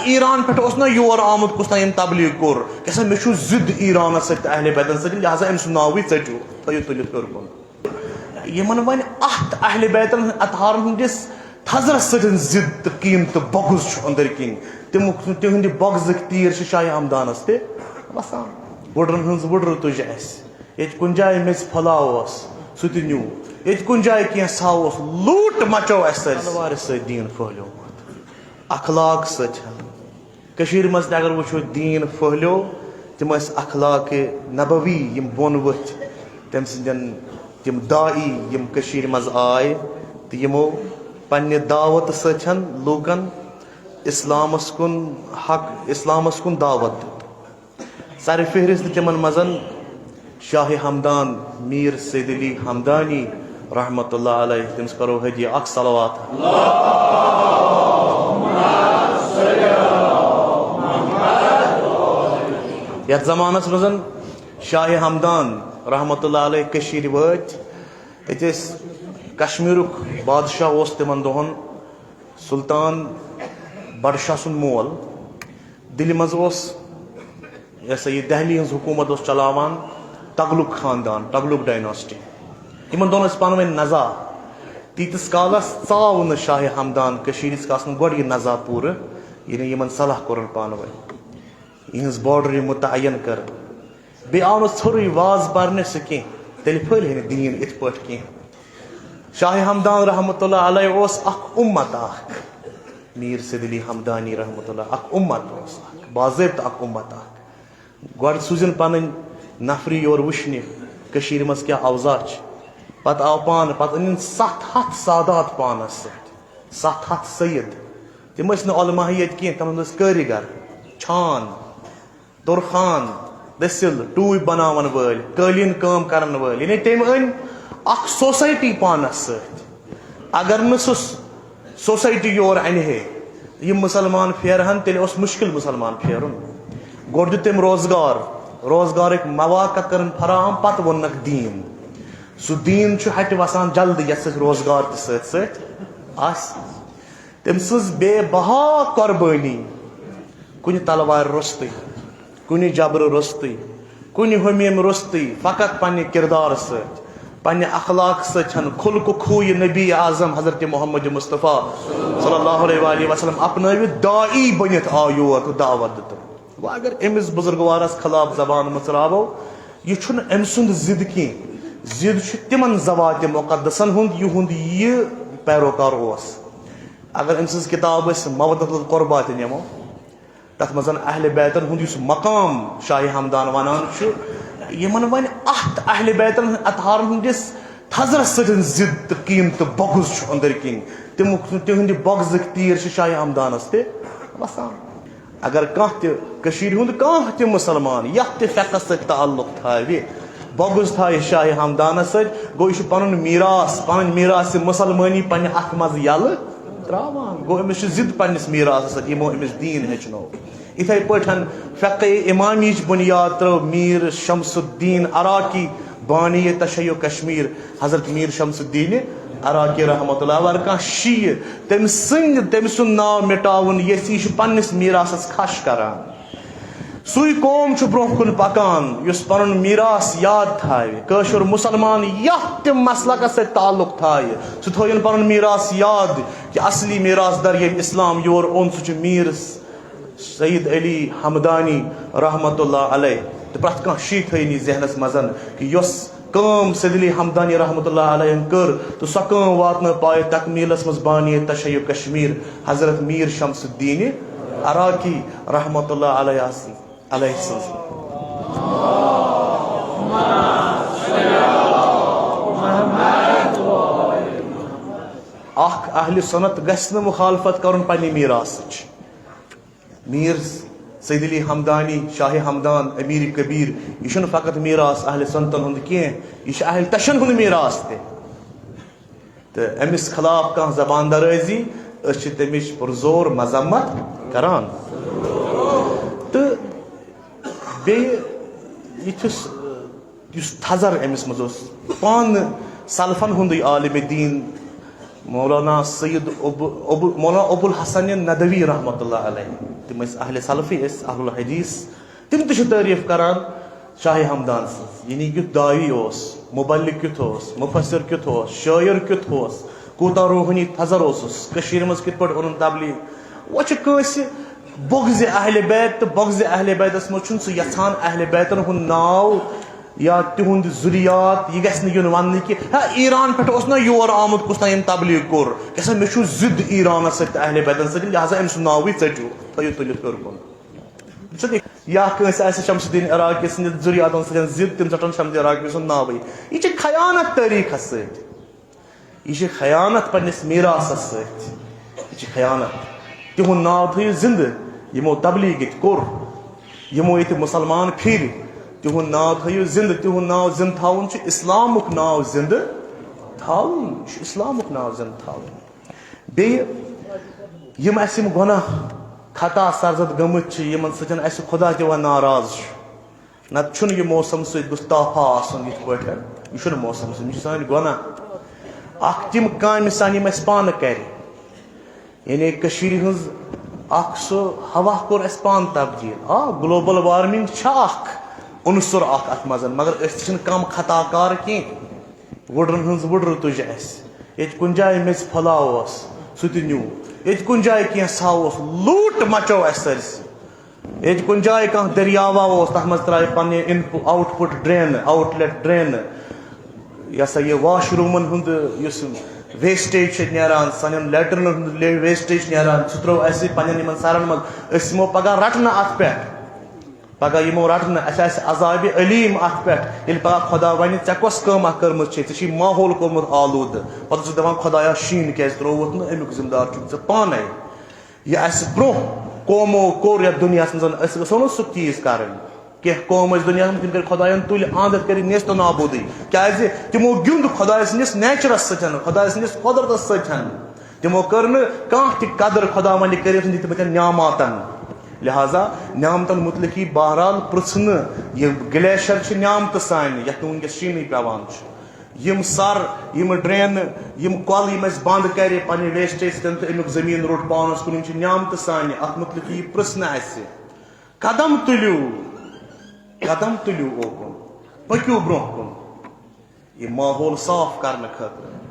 ایران پہ نا یور آمت کس تین تبلیغ کور کہ مے ضد ایران ست اہل بیتن ست لہذا أمۍ سُنٛد ناوٕے ژٔٹِو تھٲیِو تُلِتھ ہیوٚر یِمن وۄنۍ اتھ اہل بیتن اطہارن ہٕنٛدِس تھزرس سۭتۍ ضد تہٕ کین تہٕ بغض چھُ أنٛدٕرۍ کِنۍ تِہنٛدِ بغضٕکۍ تیٖر چھِ شاہِ ہمدانس تہِ وسان وُڈرن ہٕنٛز وُڈرٕ تُج اسہِ ییٚتہِ کُنہِ جایہِ میٚژِ پھٔلاو اوس سُہ تہِ نیوٗ ییٚتہِ کُنہِ جایہِ کینٛہہ ژھاو اوس لوٗٹ مچو اسہِ تلوارِ سۭتۍ دیٖن پھٔہلیومُت اخلاق سۭتۍ کٔشیٖرِ منٛز تہِ اگر وٕچھو دیٖن پھٔہلیو تِم ٲسۍ اخلاقِ نبوی یِم بۄن ؤتھۍ تٔمۍ سٕنٛدٮ۪ن تِم داعی یِم کٔشیٖرِ منٛز آے تہٕ یِمو پننہِ دعوتہٕ سۭتۍ لوٗکن اسلامس کُن دعوت دیُت سرِ فہرست تِمن منٛز شاہ ہمدان میٖر سید علی ہمدانی رحمۃ اللہ علیہ تٔمِس کرو حدیہ اکھ صلوات یتھ زمانس منٛز شاہ ہمدان رحمۃ اللہ علیہ کٔشیٖرِ وٲتۍ ییٚتہِ ٲسۍ کشمیٖرُک بادشاہ اوس تِمن دۄہن سلطان بڈشاہ سُنٛد مول دِلہِ منٛز اوس یہِ ہسا یہِ دہلی ہٕنٛز حکوٗمت اوس چلاوان تغلُق خاندان تغلُق ڈایناسٹی یِمن دۄن ٲسۍ پانہٕ ؤنۍ نزا تیٖتِس کالس ژاو نہٕ شاہ ہمدان کٔشیٖرِ ییٖتِس کالس نہٕ گۄڈٕ یہِ نزا پوٗرٕ ییٚلہِ یِمن صلح کوٚرُن پانہٕ ؤنۍ یِہٕنٛز باڈر مُتعین کٔر بیٚیہِ آو نہٕ ژھوٚرُے واز پرنہِ سُہ کینٛہہ تیٚلہِ پھٔہلہِ ہے نہٕ دیٖن یِتھ پٲٹھۍ کینٛہہ شاہ ہمدان رحمۃ اللہ علیہ اوس اکھ اُمت اکھ میٖر سید علی ہمدانی رحمۃ اللہ اکھ اُمت اوس اکھ باضٲبطہٕ اکھ اُمت اکھ گۄڈٕ سوٗزِن پنٕنۍ نفری یور وٕچھنہِ کٔشیٖرِ منٛز کیٛاہ اوضاع چھِ پتہٕ آو پانہٕ پتہٕ أنِن 700 سادات پانس سۭتۍ 700 سید تِم ٲسۍ نہٕ علماہٕے ییٚتہِ کینٛہہ تِمن ٲسۍ کٲرۍگر چھان تُرخان دٔسِل ٹوٗپۍ بناون وٲلۍ قٲلیٖن کٲم کرن وٲلۍ یعنی تٔمۍ أنۍ اکھ سوسایٹی پانس سۭتۍ اگر نہٕ سُہ سوسایٹی یور انہِ ہے یِم مُسلمان پھیرہن تیٚلہِ اوس مُشکِل مُسلمان پھیرُن گۄڈٕ دیُت تٔمۍ روزگارٕکۍ مواقع کٔرٕن فراہم پتہٕ ووٚننکھ دیٖن سُہ دیٖن چھُ ہٹہِ وسان جلدی یتھ سۭتۍ روزگار تہِ سۭتۍ سۭتۍ آسہِ تٔمۍ سٕنٛز بے بہا قۄربٲنی کُنہِ تلوارِ روٚستٕے کُنہِ جبرٕ روٚستٕے کُنہِ ہُمیم روٚستٕے فقط پننہِ کردار سۭتۍ پننہِ اخلاق سۭتۍ خُلقہٕ خوٗیہِ نبی اعظم حضرت محمد مصطفیٰ صلی اللہ علیہ وآلہ وسلم اپنٲوِتھ داعی بٔنِتھ آو یور تہٕ دعوت دِتُن وۄنۍ اگر أمِس بُزرگوارس خلاف زبان مٔژراوو یہِ چھُنہٕ أمۍ سُنٛد ضِد کینٛہہ ضِد چھُ تِمن زواتِ مُقدسن ہُنٛد یِہُنٛد یہِ پیروکار اوس اگر أمۍ سٕنٛز کِتاب أسۍ مودۃ القربا تہِ نِمو تتھ منٛز اہلِ بیتن ہُنٛد یُس مقام شاہِ ہمدان ونان چھُ یِمن وۄنۍ اتھ اہلِ بیتن اطہارن ہٕنٛدِس تھزرس سۭتۍ ضد تہٕ کین تہٕ بغض چھُ أنٛدٕرۍ کِنۍ تِہنٛدِ بغضٕکۍ تیٖر چھِ شاہِ ہمدانس تہِ وسان اگر کانٛہہ تہِ کٔشیٖرِ ہُنٛد کانٛہہ تہِ مُسلمان یتھ تہِ فیقس سۭتۍ تعلق تھاوِ بغض تھایہِ شاہِ ہمدانس سۭتۍ گوٚو یہِ چھُ پنُن میٖراث پنٕنۍ میٖراثِ مُسلمٲنی پننہِ اتھٕ منٛز یلہٕ تراوان گوٚو أمِس چھُ ضِد پننِس میٖراثس سۭتۍ یِمو أمِس دیٖن ہیٚچھنو یِتھے پٲٹھۍ فقہ امامیِچ بُنیاد ترٲو میٖر شمس الدیٖن عراقی بانی تشیع کشمیٖر حضرت میٖر شمس الدیٖنہِ عراقی رحمۃ اللہ اگر کانٛہہ شیعہ تٔمۍ سُنٛد ناو مٹاوُن یژھِ یہِ چھُ پننِس میٖراثس کھش کران سُے قوم چھُ برونٛہہ کُن پکان یُس پنُن میٖراث یاد تھاوِ کٲشُر مُسلمان یتھ تہِ مسلکس سۭتۍ تعلق تھایہِ سُہ تھٲیِن پنُن میٖراث یاد کہِ اصلی میٖراث در ییٚلہِ اسلام یور اوٚن سُہ چھُ میٖر سید علی ہمدانی رحمۃ اللہ علیہ تہٕ پرٛٮ۪تھ کانٛہہ شیعہ تھٲیِن یہِ ذہنس منٛز کہِ یۄس کٲم سید علی ہمدانی رحمۃ اللہ علیہ کٔر تہٕ سۄ کٲم واتنٲو پایہِ تکمیٖلس منٛز بانی تشیع کشمیٖر حضرت میٖر شمس الدیٖنہِ عراقی رحمۃ اللہ علیہ سٕنٛز اکھ اہلِ سنت گژھِ نہٕ مُخالفت کرُن پننہِ میٖراثٕچ میٖر سید علی ہمدانی شاہ ہمدان امیر کبیٖر یہِ چھُنہٕ فقط میٖراث اہلِ سنتن ہُنٛد کینٛہہ یہِ چھُ اہلِ تشن ہُنٛد میٖراث تہِ تہٕ أمِس خلاف کانٛہہ زبان درٲزی أسۍ چھِ تمِچ پُرزور مذمت کران تہٕ بیٚیہِ یُس تھزر أمِس منٛز اوس پانہٕ سلفن ہُنٛدُے عالمِ دیٖن مولانا سید مولانا ابو الحسن ندوی رحمۃ اللہ علیہ تم اہل سلفی اہل الحدیث تم تہ تعریف کران شاہ ہمدان سن یعنی یُتھ داوی اوس مبلغ کیُتھ اوس مفسر کیُتھ اوس شاعر کیُتھ اوس کوتاہ روحانی تھزر اوسُس کٔشیٖرِ منٛز کِتھ پٲٹھۍ اوٚنُن تبلیغ وۄنۍ چھِ کٲنٛسہِ بغضِ اہل بیت تہٕ بغضِ اہل بیتس منٛز چھُنہٕ سُہ یژھان اہل بیتن ہُنٛد ناو یا تِہُنٛد ذُریات یہِ گژھِ نہٕ یُن وننہٕ کہِ ہا ایران پٮ۪ٹھ اوس نا یور آمُت کُس تام ییٚمۍ تبلیغ کوٚر کیٛاہ سا مےٚ چھُ ضِد ایرانس سۭتۍ تہٕ اہل بیتن سۭتۍ لہٰذا أمۍ سُنٛد ناوٕے ژٔٹِو تھٲیِو تُلِتھ ہیوٚر کُن یا کٲنٛسہِ آسہِ شمس الدین عراقی سٕنٛدِ ذُریاتن سۭتۍ ضِد تِم ژٹن شمس عراقی سُنٛد ناوٕے یہِ چھِ خیانت تٲریٖخس سۭتۍ یہ چھِ خیانت پننس میراثس سۭتۍ یہ چھِ خیانت تِہُنٛد ناو تھٲیِو زندٕ یِمو تبلیغ ییٚتہِ کوٚر یِمو ییٚتہِ مُسلمان پھِرِ تِہُنٛد ناو تھٲیِو زندٕ تِہُنٛد ناو زندٕ تھاوُن چھُ اسلامُک ناو زندٕ تھاوُن یہِ چھُ اسلامُک ناو زندٕ تھاوُن بیٚیہِ یِم اَسہِ یِم گۄناہ خطا سرزد گٔمٕتۍ چھِ یِمن سۭتۍ اَسہِ خۄدا تہِ وۄنۍ ناراض چھُ نتہٕ چھُنہٕ یہِ موسم سۭتۍ گوٚژھ تافا آسُن یِتھ پٲٹھۍ یہِ چھُنہٕ موسم سۭتۍ یہِ چھِ سٲنۍ گۄناہ اکھ تِم کامہِ سان یِم اَسہِ پانہٕ کرِ یعنی کٔشیٖرِ ہٕنٛز اکھ سُہ ہوا کوٚر اَسہِ پانہٕ تبدیٖل آ گلوبل وارمنگ چھِ اکھ عنصر اکھ اتھ منٛز مگر أسۍ تہِ چھِنہٕ کم خطا کار کینٛہہ وُڈرن ہٕنٛز وُڈرٕ تُج اَسہِ ییٚتہِ کُنہِ جایہِ میٚژِ پھٔلاو اوس سُہ تہِ نیوٗ ییٚتہِ کُنہِ جایہِ کینٛژھا اوس لوٗٹ مچوو اَسہِ سٲرسٕے ییٚتہِ کُنہِ جایہِ کانٛہہ دٔریاوا اوس تتھ منٛز ترٛایہِ پننہِ آوُٹ پُٹ ڈرینہٕ آوُٹ لیٹ ڈرینہٕ یہِ ہسا یہِ واش روٗمن ہُنٛد یُس ویسٹیج چھِ نیران سانٮ۪ن لیٹرنن ہُنٛد ویسٹیج نیران سُہ ترٛوو اَسہِ پننٮ۪ن یِمن سرن منٛز أسۍ یِمو پگاہ رٹنہٕ اتھ پٮ۪ٹھ پگاہ یِمو رٹنہٕ اَسہِ آسہِ عذابِ علیٖم اتھ پٮ۪ٹھ ییٚلہِ پگاہ خۄدا وَنہِ ژےٚ کۄس کٲمہ کٔرمٕژ چھے ژےٚ چھی ماحول کوٚرمُت آلوٗدٕ پتہٕ چھُس دپان خۄدایا شیٖن کیازِ ترٛووُتھ نہٕ امیُک ذِمہٕ دار چھُکھ ژٕ پانے یہِ اَسہِ برونٛہہ قومو کوٚر یتھ دُنیاہس منٛز أسۍ گژھو نہٕ سُہ چیٖز کرٕنۍ کینٛہہ قوم ٲسۍ دُنیاہس منٛز تِم کٔرۍ خۄداین تُلۍ اند کٔرِکھ نیست و نابوٗدٕے کیازِ تِمو گیُنٛد خۄداے سٕنٛدِس نیچرس سۭتۍ خۄداے سٕنٛدِس قۄدرتس سۭتۍ تِمو کٔر نہٕ کانٛہہ تہِ قدر خۄدا ونہِ کٔرِتھ دِتمٕتٮ۪ن نعماتن لہٰذا نعمتن مُتعلق یی بہرحال پرژھنہٕ یہِ گلیشر چھِ نعمتہٕ سانہِ یتھ نہٕ وُنکیٚس شیٖنٕے پیوان چھُ یِم سر یِم ڈرینہٕ یِم کۄلہٕ یِم اَسہِ بنٛد کرِ پننہِ ویسٹیج سۭتۍ تہٕ امیُک زٔمیٖن روٚٹ پانس کُن یِم چھِ نعمتہٕ سانہِ اتھ مُتعلق یی پرژھنہٕ اَسہِ قدم تُلِو اوکُن پٔکِو برونٛہہ کُن یہِ ماحول صاف کرنہٕ خٲطرٕ